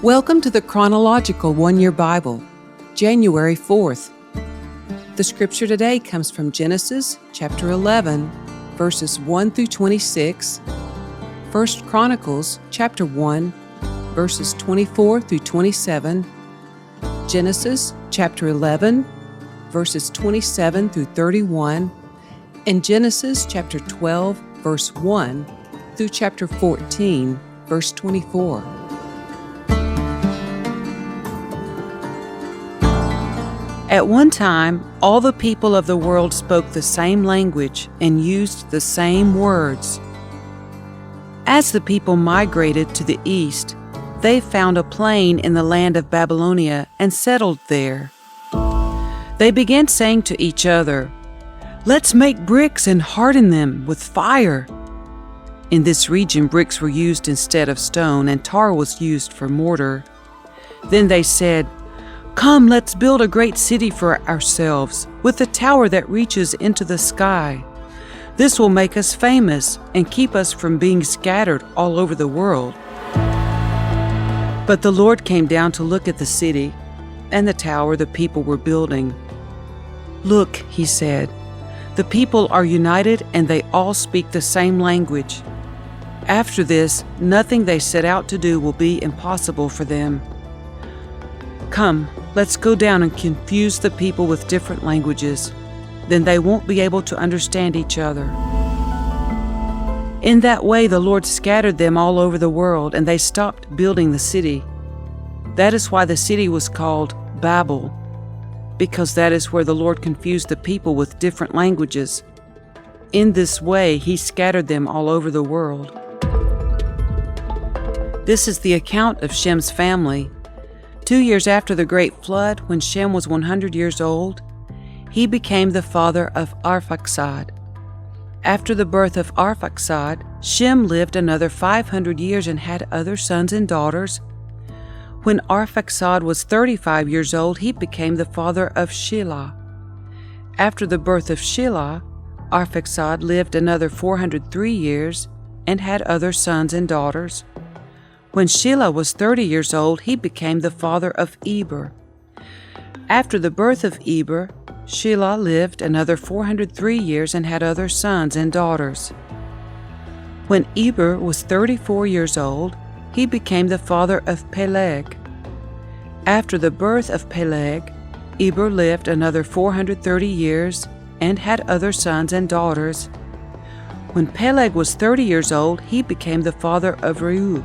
Welcome to the Chronological One-Year Bible, January 4th. The scripture today comes from Genesis chapter 11, verses 1 through 26, 1 Chronicles chapter 1, verses 24 through 27, Genesis chapter 11, verses 27 through 31, and Genesis chapter 12, verse 1 through chapter 14, verse 24. At one time, all the people of the world spoke the same language and used the same words. As the people migrated to the east, they found a plain in the land of Babylonia and settled there. They began saying to each other, "Let's make bricks and harden them with fire." In this region, bricks were used instead of stone, and tar was used for mortar. Then they said, "Come, let's build a great city for ourselves, with a tower that reaches into the sky. This will make us famous and keep us from being scattered all over the world." But the Lord came down to look at the city and the tower the people were building. "Look," he said, "the people are united and they all speak the same language. After this, nothing they set out to do will be impossible for them. Come, let's go down and confuse the people with different languages. Then they won't be able to understand each other." In that way, the Lord scattered them all over the world, and they stopped building the city. That is why the city was called Babel, because that is where the Lord confused the people with different languages. In this way, he scattered them all over the world. This is the account of Shem's family. 2 years after the great flood, when Shem was 100 years old, he became the father of Arphaxad. After the birth of Arphaxad, Shem lived another 500 years and had other sons and daughters. When Arphaxad was 35 years old, he became the father of Shelah. After the birth of Shelah, Arphaxad lived another 403 years and had other sons and daughters. When Shelah was 30 years old, he became the father of Eber. After the birth of Eber, Shelah lived another 403 years and had other sons and daughters. When Eber was 34 years old, he became the father of Peleg. After the birth of Peleg, Eber lived another 430 years and had other sons and daughters. When Peleg was 30 years old, he became the father of Reu.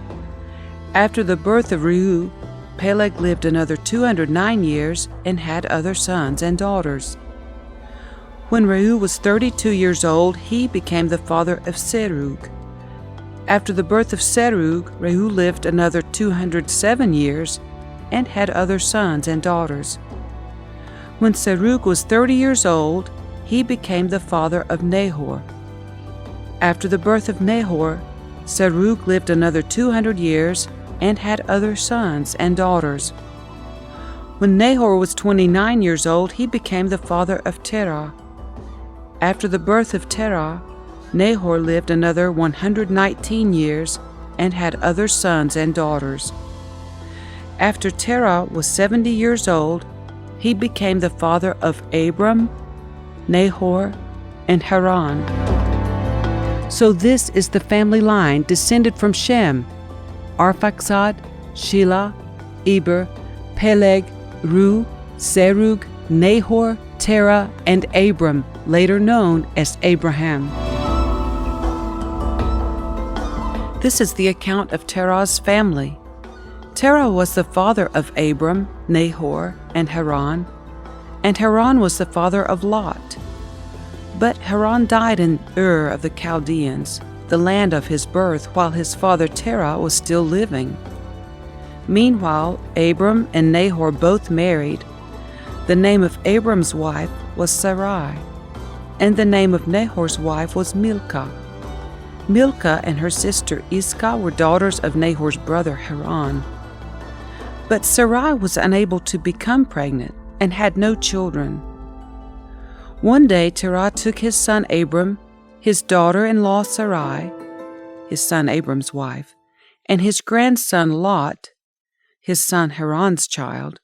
After the birth of Reu, Peleg lived another 209 years and had other sons and daughters. When Reu was 32 years old, he became the father of Serug. After the birth of Serug, Reu lived another 207 years and had other sons and daughters. When Serug was 30 years old, he became the father of Nahor. After the birth of Nahor, Serug lived another 200 years and had other sons and daughters. When Nahor was 29 years old, he became the father of Terah. After the birth of Terah, Nahor lived another 119 years and had other sons and daughters. After Terah was 70 years old, he became the father of Abram, Nahor, and Haran. So this is the family line descended from Shem: Arphaxad, Shelah, Eber, Peleg, Reu, Serug, Nahor, Terah, and Abram, later known as Abraham. This is the account of Terah's family. Terah was the father of Abram, Nahor, and Haran was the father of Lot. But Haran died in Ur of the Chaldeans, the land of his birth, while his father Terah was still living. Meanwhile, Abram and Nahor both married. The name of Abram's wife was Sarai, and the name of Nahor's wife was Milcah. Milcah and her sister Iscah were daughters of Nahor's brother Haran. But Sarai was unable to become pregnant and had no children. One day Terah took his son Abram, his daughter-in-law Sarai, his son Abram's wife, and his grandson Lot, his son Haran's child,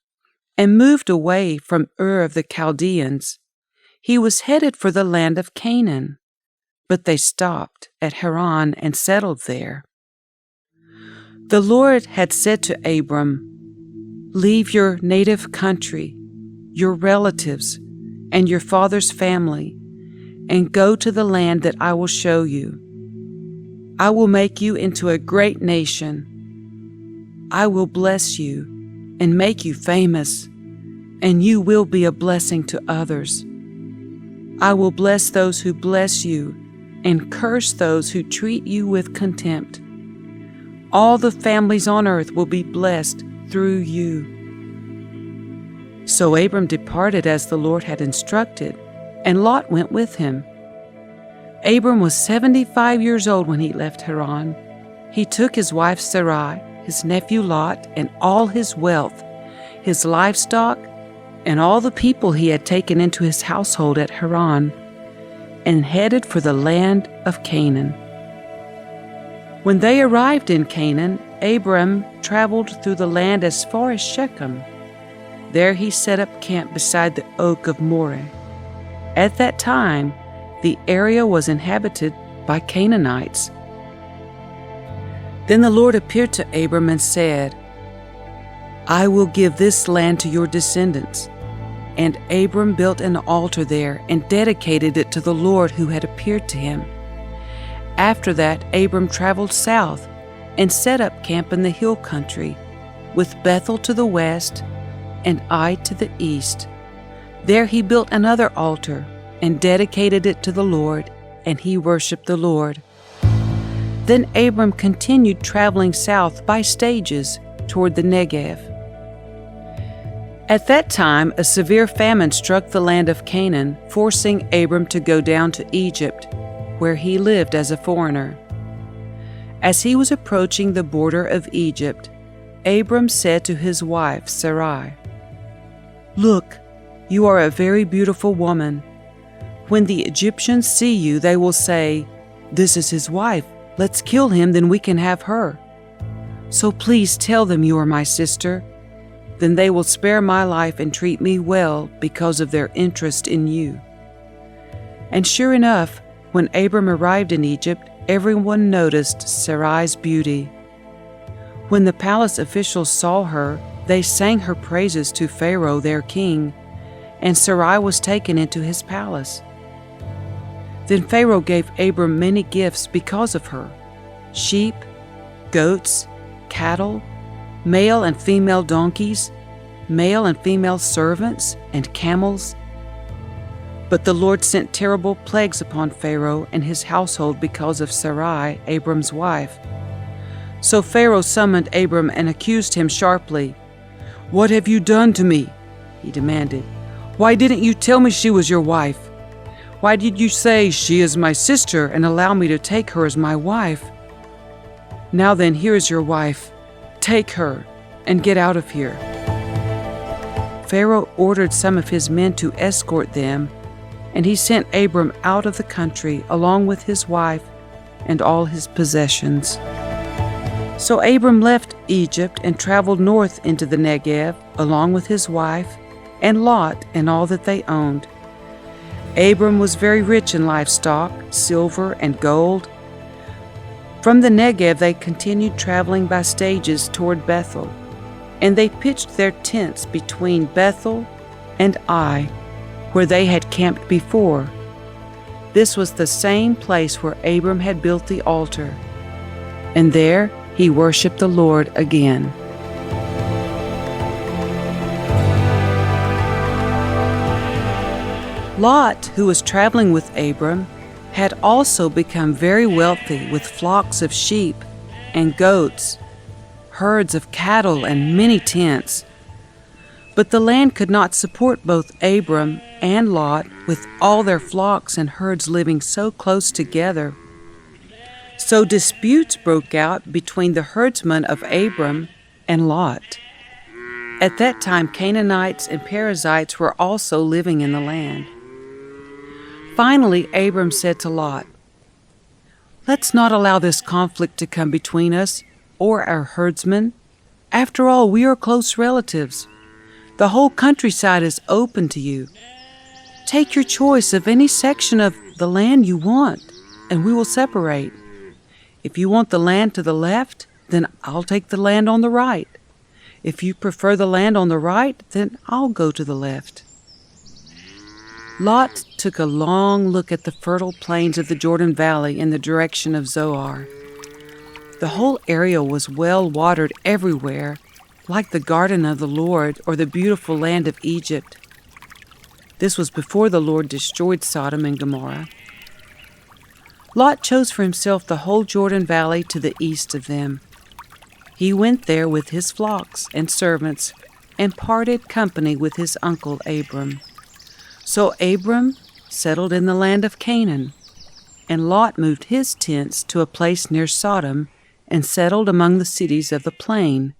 and moved away from Ur of the Chaldeans. He was headed for the land of Canaan, but they stopped at Haran and settled there. The Lord had said to Abram, "Leave your native country, your relatives, and your father's family, and go to the land that I will show you. I will make you into a great nation. I will bless you and make you famous, and you will be a blessing to others. I will bless those who bless you and curse those who treat you with contempt. All the families on earth will be blessed through you." So Abram departed as the Lord had instructed, and Lot went with him. Abram was 75 years old when he left Haran. He took his wife Sarai, his nephew Lot, and all his wealth, his livestock, and all the people he had taken into his household at Haran, and headed for the land of Canaan. When they arrived in Canaan, Abram traveled through the land as far as Shechem. There he set up camp beside the oak of Moreh. At that time, the area was inhabited by Canaanites. Then the Lord appeared to Abram and said, "I will give this land to your descendants." And Abram built an altar there and dedicated it to the Lord who had appeared to him. After that, Abram traveled south and set up camp in the hill country, with Bethel to the west and Ai to the east. There he built another altar and dedicated it to the Lord, and he worshipped the Lord. Then Abram continued traveling south by stages toward the Negev. At that time, a severe famine struck the land of Canaan, forcing Abram to go down to Egypt, where he lived as a foreigner. As he was approaching the border of Egypt, Abram said to his wife Sarai, "Look, you are a very beautiful woman. When the Egyptians see you, they will say, 'This is his wife. Let's kill him, then we can have her.' So please tell them you are my sister. Then they will spare my life and treat me well because of their interest in you." And sure enough, when Abram arrived in Egypt, everyone noticed Sarai's beauty. When the palace officials saw her, they sang her praises to Pharaoh, their king, and Sarai was taken into his palace. Then Pharaoh gave Abram many gifts because of her: sheep, goats, cattle, male and female donkeys, male and female servants, and camels. But the Lord sent terrible plagues upon Pharaoh and his household because of Sarai, Abram's wife. So Pharaoh summoned Abram and accused him sharply. "What have you done to me?" he demanded. "Why didn't you tell me she was your wife? Why did you say, 'She is my sister,' and allow me to take her as my wife? Now then, here is your wife. Take her and get out of here." Pharaoh ordered some of his men to escort them, and he sent Abram out of the country along with his wife and all his possessions. So Abram left Egypt and traveled north into the Negev along with his wife and Lot and all that they owned. Abram was very rich in livestock, silver, and gold. From the Negev they continued traveling by stages toward Bethel, and they pitched their tents between Bethel and Ai, where they had camped before. This was the same place where Abram had built the altar, and there he worshipped the Lord again. Lot, who was traveling with Abram, had also become very wealthy with flocks of sheep and goats, herds of cattle, and many tents. But the land could not support both Abram and Lot with all their flocks and herds living so close together. So disputes broke out between the herdsmen of Abram and Lot. At that time, Canaanites and Perizzites were also living in the land. Finally, Abram said to Lot, "Let's not allow this conflict to come between us or our herdsmen, After all, we are close relatives. The whole countryside is open to you. Take your choice of any section of the land you want, and we will separate. If you want the land to the left, then I'll take the land on the right. If you prefer the land on the right, then I'll go to the left." Lot took a long look at the fertile plains of the Jordan Valley in the direction of Zoar. The whole area was well watered everywhere, like the garden of the Lord or the beautiful land of Egypt. This was before the Lord destroyed Sodom and Gomorrah. Lot chose for himself the whole Jordan Valley to the east of them. He went there with his flocks and servants and parted company with his uncle Abram. So Abram settled in the land of Canaan, and Lot moved his tents to a place near Sodom and settled among the cities of the plain.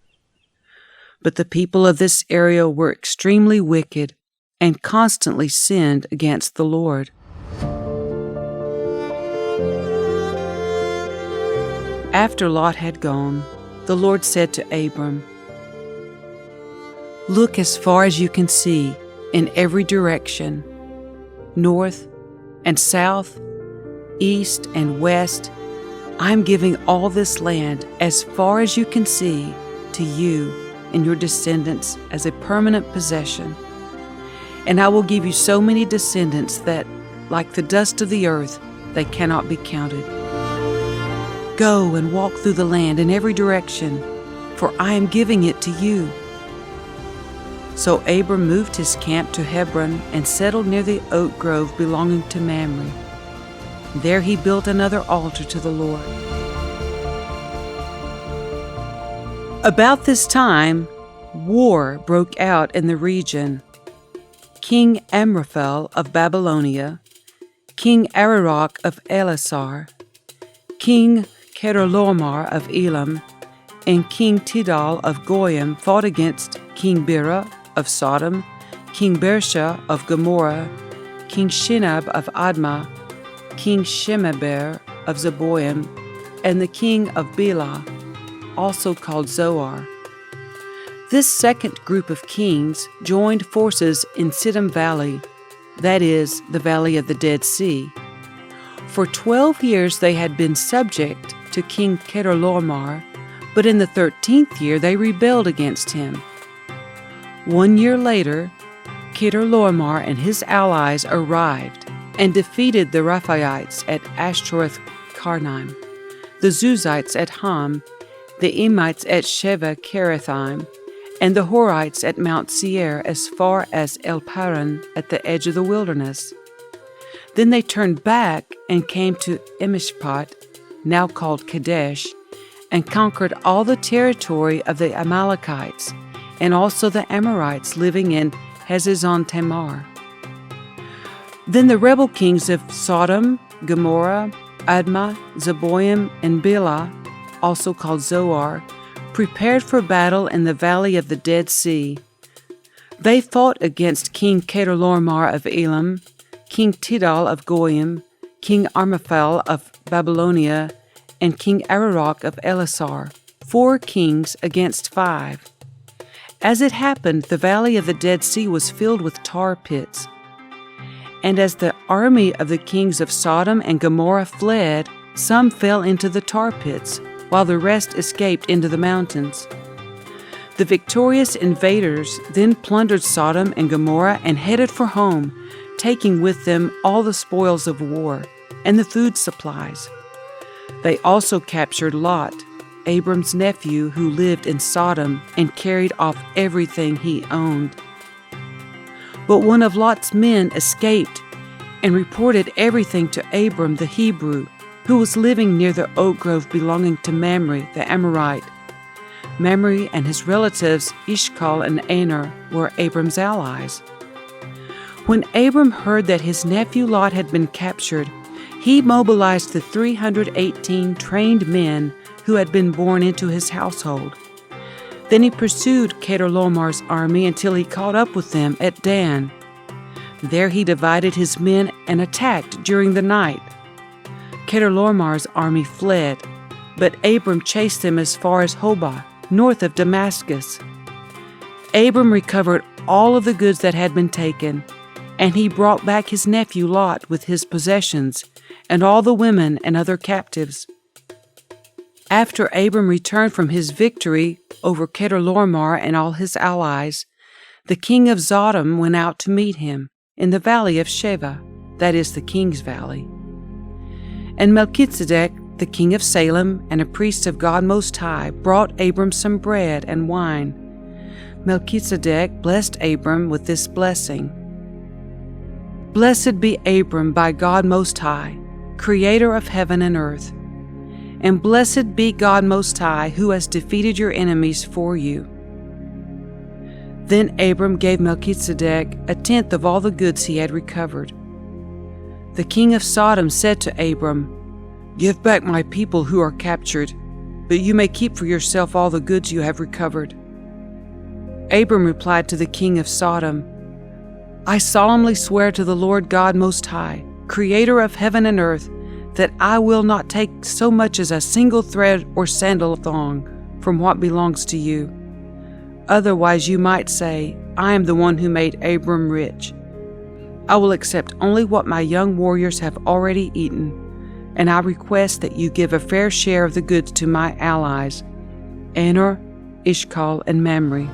But the people of this area were extremely wicked and constantly sinned against the Lord. After Lot had gone, the Lord said to Abram, "Look as far as you can see in every direction, north and south, east and west. I'm giving all this land as far as you can see to you and your descendants as a permanent possession. And I will give you so many descendants that, like the dust of the earth, they cannot be counted. Go and walk through the land in every direction, for I am giving it to you." So Abram moved his camp to Hebron and settled near the oak grove belonging to Mamre. There he built another altar to the Lord. About this time, war broke out in the region. King Amraphel of Babylonia, King Ararok of Elasar, King Chedorlaomer of Elam, and King Tidal of Goyim fought against King Bera of Sodom, King Bersha of Gomorrah, King Shinab of Admah, King Shemeber of Zeboim, and the king of Bela, also called Zoar. This second group of kings joined forces in Siddim Valley, that is, the Valley of the Dead Sea. For 12 years they had been subject to King Chedorlaomer, but in the 13th year they rebelled against him. 1 year later, Chedorlaomer and his allies arrived and defeated the Rephaites at Ashtaroth Karnaim, the Zuzites at Ham, the Emites at Sheva Kiriathaim, and the Horites at Mount Seir as far as El Paran at the edge of the wilderness. Then they turned back and came to Emishpat, now called Kadesh, and conquered all the territory of the Amalekites, and also the Amorites living in Hazezon Tamar. Then the rebel kings of Sodom, Gomorrah, Admah, Zeboim, and Bela, also called Zoar, prepared for battle in the Valley of the Dead Sea. They fought against King Chedorlaomer of Elam, King Tidal of Goyim, King Amraphel of Babylonia, and King Ararok of Elasar, 4 kings against 5. As it happened, the Valley of the Dead Sea was filled with tar pits. And as the army of the kings of Sodom and Gomorrah fled, some fell into the tar pits, while the rest escaped into the mountains. The victorious invaders then plundered Sodom and Gomorrah and headed for home, taking with them all the spoils of war and the food supplies. They also captured Lot, Abram's nephew, who lived in Sodom, and carried off everything he owned. But one of Lot's men escaped and reported everything to Abram the Hebrew, who was living near the oak grove belonging to Mamre the Amorite. Mamre and his relatives Ishcal and Aner were Abram's allies. When Abram heard that his nephew Lot had been captured, he mobilized the 318 trained men who had been born into his household. Then he pursued Chedorlaomer's army until he caught up with them at Dan. There he divided his men and attacked during the night. Chedorlaomer's army fled, but Abram chased them as far as Hobah north of Damascus. Abram recovered all of the goods that had been taken, and he brought back his nephew Lot with his possessions, and all the women and other captives. After Abram returned from his victory over Chedorlaomer and all his allies, the king of Sodom went out to meet him in the valley of Sheva, that is the king's valley. And Melchizedek, the king of Salem and a priest of God Most High, brought Abram some bread and wine. Melchizedek blessed Abram with this blessing: Blessed be Abram by God Most High, creator of heaven and earth. And blessed be God Most High, who has defeated your enemies for you. Then Abram gave Melchizedek a tenth of all the goods he had recovered. The king of Sodom said to Abram, Give back my people who are captured, but you may keep for yourself all the goods you have recovered. Abram replied to the king of Sodom, I solemnly swear to the Lord God Most High, creator of heaven and earth, that I will not take so much as a single thread or sandal thong from what belongs to you. Otherwise you might say, I am the one who made Abram rich. I will accept only what my young warriors have already eaten, and I request that you give a fair share of the goods to my allies, Aner, Ishkal, and Mamre.